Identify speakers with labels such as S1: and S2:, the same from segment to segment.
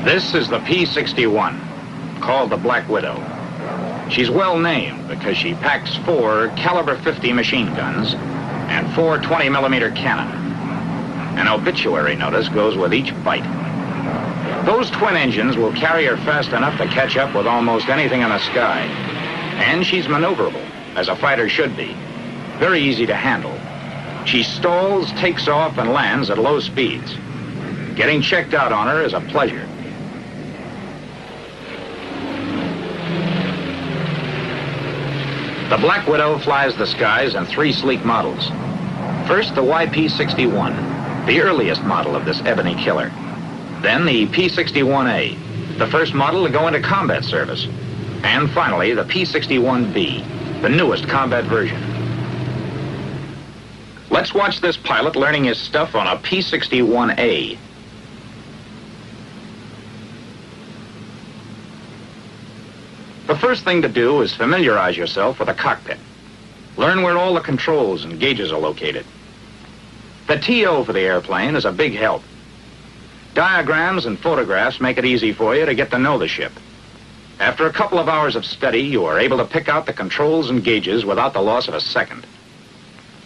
S1: This is the P-61, called the Black Widow. She's well named because she packs 4 caliber 50 machine guns and 4 20mm cannon. An obituary notice goes with each bite. Those twin engines will carry her fast enough to catch up with almost anything in the sky. And she's maneuverable, as a fighter should be. Very easy to handle. She stalls, takes off, and lands at low speeds. Getting checked out on her is a pleasure. The Black Widow flies the skies in 3 sleek models. First, the YP-61, the earliest model of this ebony killer. Then the P-61A, the first model to go into combat service. And finally, the P-61B, the newest combat version. Let's watch this pilot learning his stuff on a P-61A. The first thing to do is familiarize yourself with the cockpit. Learn where all the controls and gauges are located. The TO for the airplane is a big help. Diagrams and photographs make it easy for you to get to know the ship. After a couple of hours of study, you are able to pick out the controls and gauges without the loss of a second.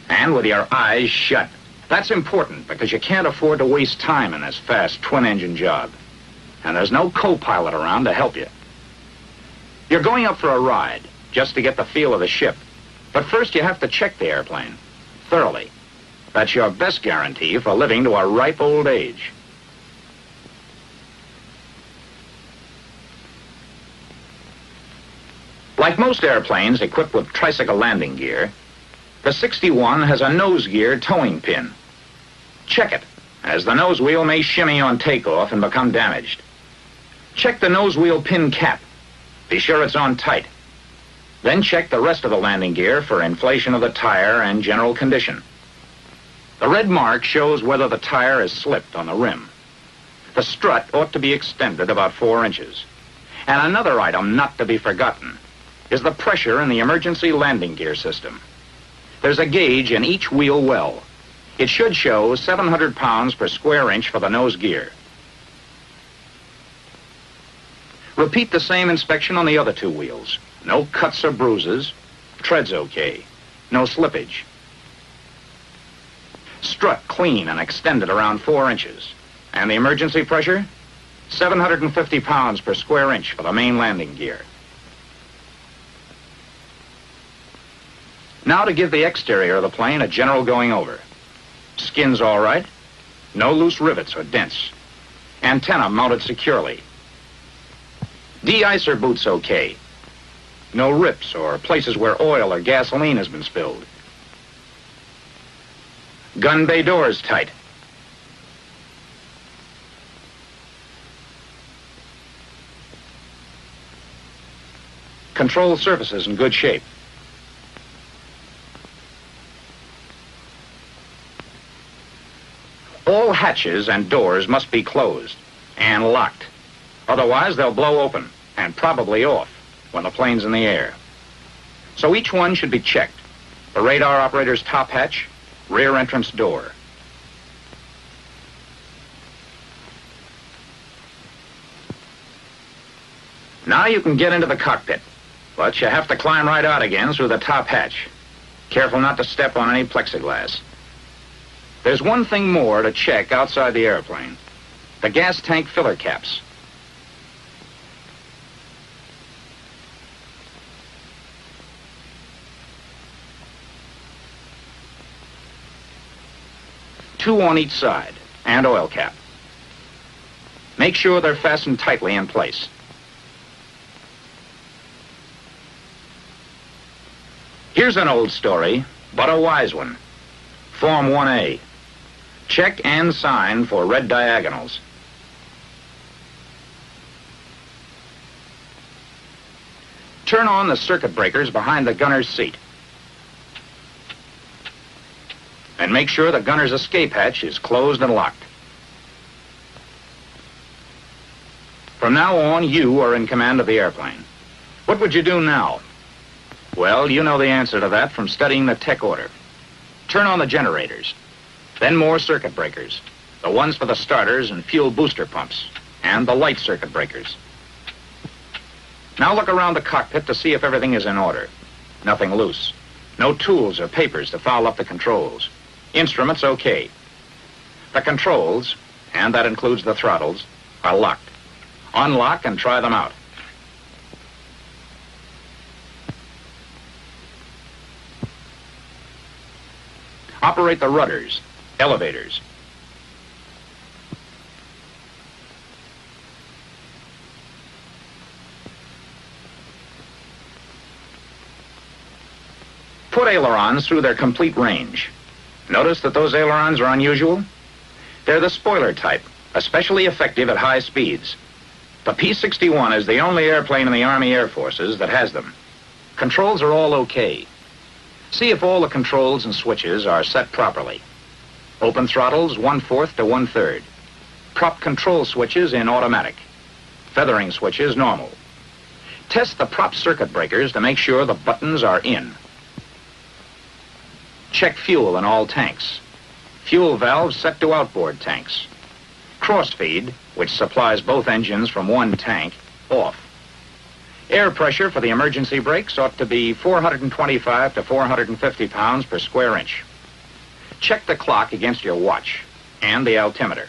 S1: And with your eyes shut. That's important because you can't afford to waste time in this fast twin-engine job. And there's no co-pilot around to help you. You're going up for a ride, just to get the feel of the ship. But first you have to check the airplane, thoroughly. That's your best guarantee for living to a ripe old age. Like most airplanes equipped with tricycle landing gear, the 61 has a nose gear towing pin. Check it, as the nose wheel may shimmy on takeoff and become damaged. Check the nose wheel pin cap. Be sure it's on tight. Then check the rest of the landing gear for inflation of the tire and general condition. The red mark shows whether the tire has slipped on the rim. The strut ought to be extended about 4 inches. And another item not to be forgotten is the pressure in the emergency landing gear system. There's a gauge in each wheel well. It should show 700 pounds per square inch for the nose gear. Repeat the same inspection on the other 2 wheels. No cuts or bruises. Tread's okay. No slippage. Strut clean and extended around 4 inches. And the emergency pressure? 750 pounds per square inch for the main landing gear. Now to give the exterior of the plane a general going over. Skin's all right. No loose rivets or dents. Antenna mounted securely. De-icer boots okay. No rips or places where oil or gasoline has been spilled. Gun bay doors tight. Control surfaces in good shape. All hatches and doors must be closed and locked. Otherwise, they'll blow open and probably off when the plane's in the air. So each one should be checked. The radar operator's top hatch, rear entrance door. Now you can get into the cockpit, but you have to climb right out again through the top hatch. Careful not to step on any plexiglass. There's one thing more to check outside the airplane. The gas tank filler caps. Two on each side, and oil cap. Make sure they're fastened tightly in place. Here's an old story, but a wise one. Form 1A. Check and sign for red diagonals. Turn on the circuit breakers behind the gunner's seat. And make sure the gunner's escape hatch is closed and locked. From now on, you are in command of the airplane. What would you do now? Well, you know the answer to that from studying the tech order. Turn on the generators, then more circuit breakers, the ones for the starters and fuel booster pumps, and the light circuit breakers. Now look around the cockpit to see if everything is in order. Nothing loose. No tools or papers to foul up the controls. Instruments okay. The controls, and that includes the throttles, are locked. Unlock and try them out. Operate the rudders, elevators. Put ailerons through their complete range. Notice that those ailerons are unusual? They're the spoiler type, especially effective at high speeds. The P-61 is the only airplane in the Army Air Forces that has them. Controls are all okay. See if all the controls and switches are set properly. Open throttles 1/4 to 1/3. Prop control switches in automatic. Feathering switches normal. Test the prop circuit breakers to make sure the buttons are in. Check fuel in all tanks. Fuel valves set to outboard tanks. Crossfeed, which supplies both engines from one tank, off. Air pressure for the emergency brakes ought to be 425 to 450 pounds per square inch. Check the clock against your watch and the altimeter.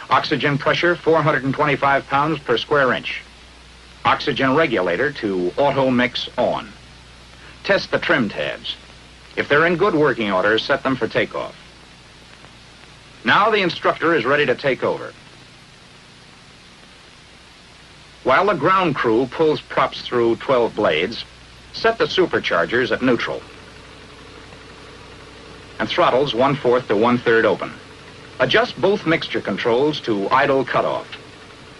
S1: Oxygen pressure 425 pounds per square inch. Oxygen regulator to auto mix on. Test the trim tabs. If they're in good working order, set them for takeoff. Now the instructor is ready to take over. While the ground crew pulls props through 12 blades, set the superchargers at neutral and throttles 1/4 to 1/3 open. Adjust both mixture controls to idle cutoff.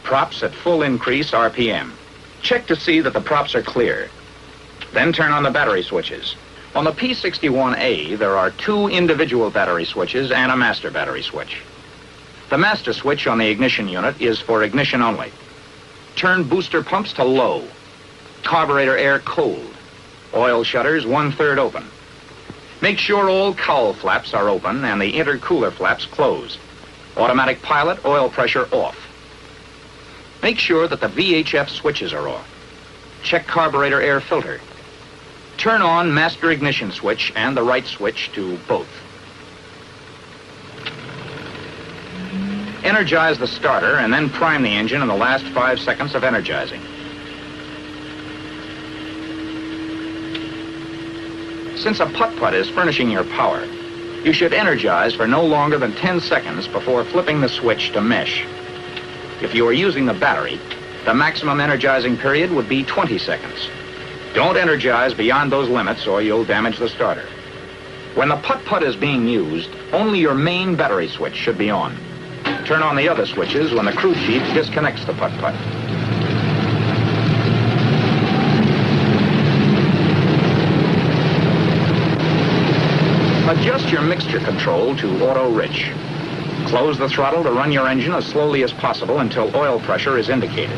S1: Props at full increase RPM. Check to see that the props are clear. Then turn on the battery switches. On the P-61A, there are 2 individual battery switches and a master battery switch. The master switch on the ignition unit is for ignition only. Turn booster pumps to low. Carburetor air cold. Oil shutters 1/3 open. Make sure all cowl flaps are open and the intercooler flaps closed. Automatic pilot, oil pressure off. Make sure that the VHF switches are off. Check carburetor air filter. Turn on master ignition switch and the right switch to both. Energize the starter and then prime the engine in the last 5 seconds of energizing. Since a putt-putt is furnishing your power, you should energize for no longer than 10 seconds before flipping the switch to mesh. If you are using the battery, the maximum energizing period would be 20 seconds. Don't energize beyond those limits or you'll damage the starter. When the putt-putt is being used, only your main battery switch should be on. Turn on the other switches when the crew chief disconnects the putt-putt. Adjust your mixture control to auto-rich. Close the throttle to run your engine as slowly as possible until oil pressure is indicated.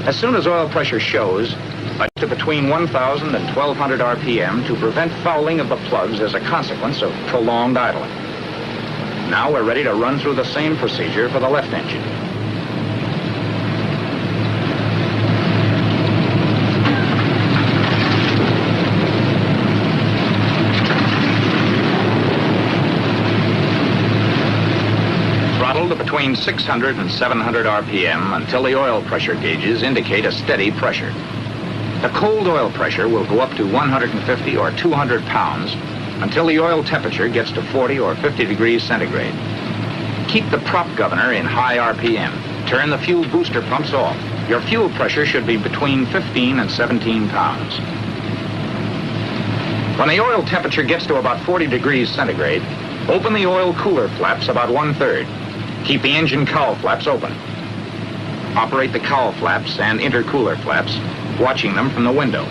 S1: As soon as oil pressure shows, adjust to between 1,000 and 1,200 RPM to prevent fouling of the plugs as a consequence of prolonged idling. Now we're ready to run through the same procedure for the left engine. To between 600 and 700 RPM until the oil pressure gauges indicate a steady pressure. The cold oil pressure will go up to 150 or 200 pounds until the oil temperature gets to 40 or 50 degrees centigrade. Keep the prop governor in high RPM. Turn the fuel booster pumps off. Your fuel pressure should be between 15 and 17 pounds. When the oil temperature gets to about 40 degrees centigrade, open the oil cooler flaps about 1/3. Keep the engine cowl flaps open. Operate the cowl flaps and intercooler flaps, watching them from the window.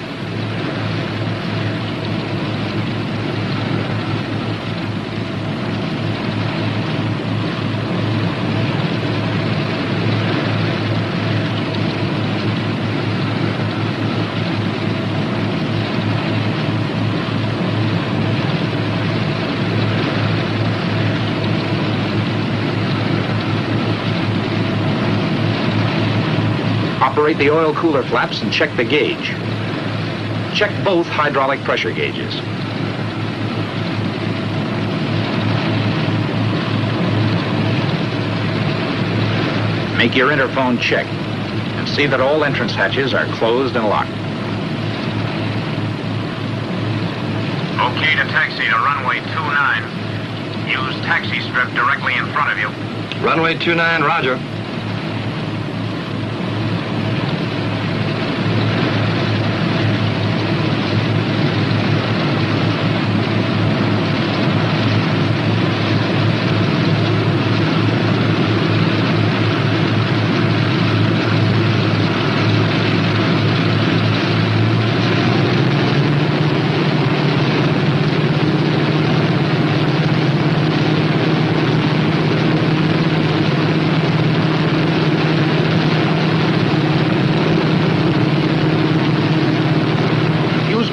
S1: Operate the oil cooler flaps and check the gauge. Check both hydraulic pressure gauges. Make your interphone check and see that all entrance hatches are closed and locked. Okay to taxi to runway 29. Use taxi strip directly in front of you.
S2: Runway 29, roger.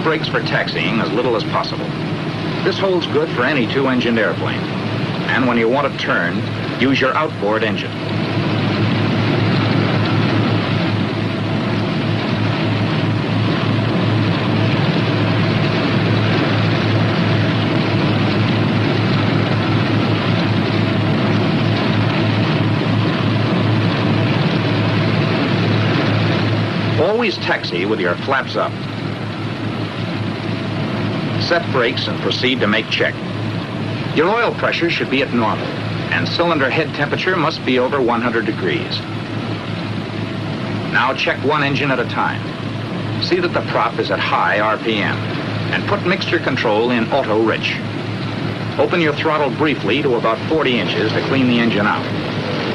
S1: Brakes for taxiing as little as possible. This holds good for any two-engined airplane. And when you want to turn, use your outboard engine. Always taxi with your flaps up. Set brakes and proceed to make check. Your oil pressure should be at normal, and cylinder head temperature must be over 100 degrees. Now check one engine at a time. See that the prop is at high RPM, and put mixture control in auto-rich. Open your throttle briefly to about 40 inches to clean the engine out.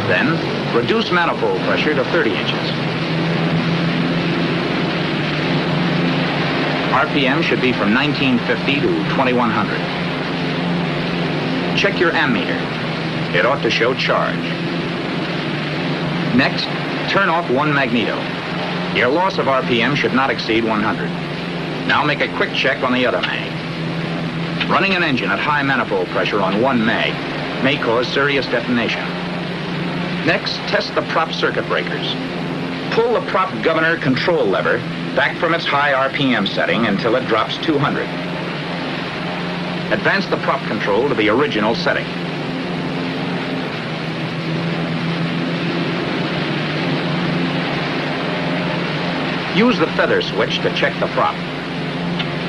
S1: Then, reduce manifold pressure to 30 inches. RPM should be from 1950 to 2100. Check your ammeter. It ought to show charge. Next, turn off one magneto. Your loss of RPM should not exceed 100. Now make a quick check on the other mag. Running an engine at high manifold pressure on one mag may cause serious detonation. Next, test the prop circuit breakers. Pull the prop governor control lever back from its high RPM setting until it drops 200. Advance the prop control to the original setting. Use the feather switch to check the prop.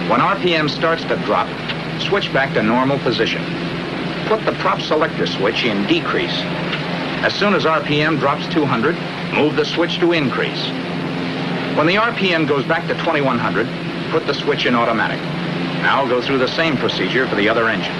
S1: When RPM starts to drop, switch back to normal position. Put the prop selector switch in decrease. As soon as RPM drops 200, move the switch to increase. When the RPM goes back to 2100, put the switch in automatic. Now go through the same procedure for the other engine.